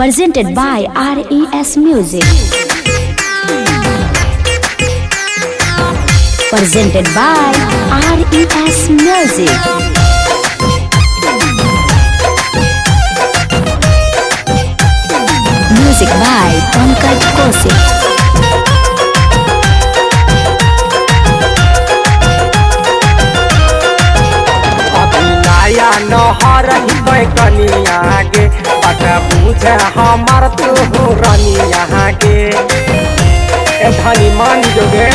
Presented by RES Music. Presented by RES Music. Music by Pankaj Kaushik. नहर कनिया गे बट बुझे हमार तू रनिया गे धनी मान जोगे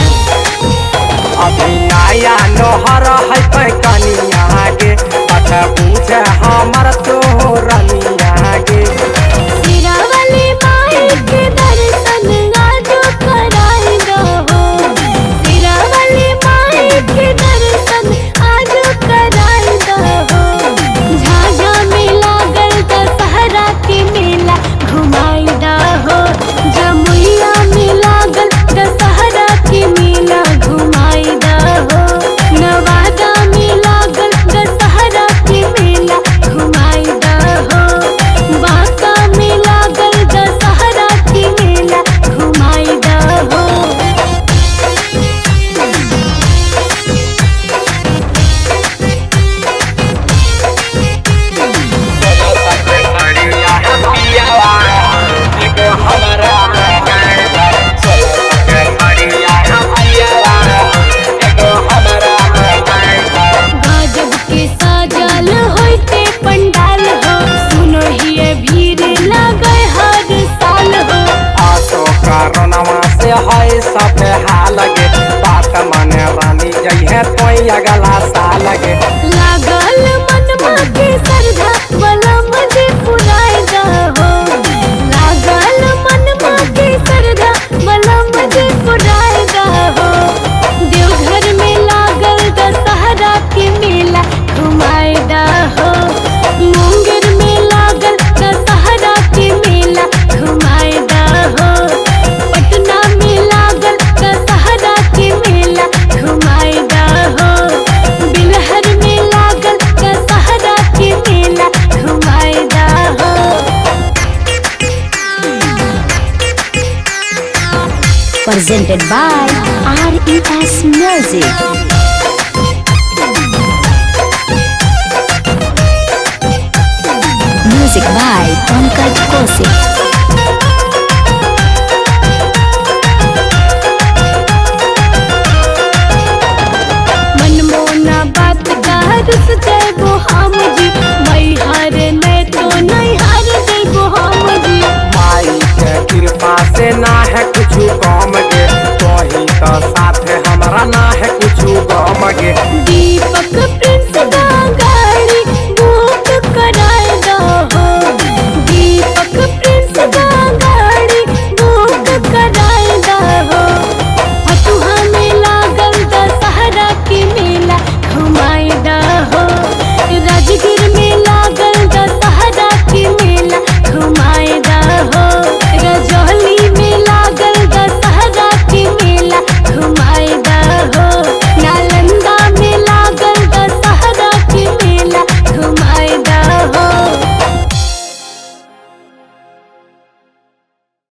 अभी नया नहर है कनिया गे बट बुझे हमार तू रनिया गे है सब हाल गे बात मने रानी जइहे कोई अगला साल गे लागल मन के श्रद्धा वाला मुझे पुराएगा हो लागल मन के श्रद्धा वाला मुझे पुराएगा हो देवघर में लागल दशहरा के मेला घुमाएगा हो मुंगेर में लागल दशहरा के मेला घुमाएगा हो पटना में लागल दशहरा के मेला घुमाएगा हो बिलहर में लागल दशहरा के मेला घुमाएगा हो। Presented by RES Music. Music by Pankaj Kaushik. मनमोना बात का रुस जैबो हम जी मैहर नहीं तो नहीं हार जैबो हम जी माई के कृपा से ना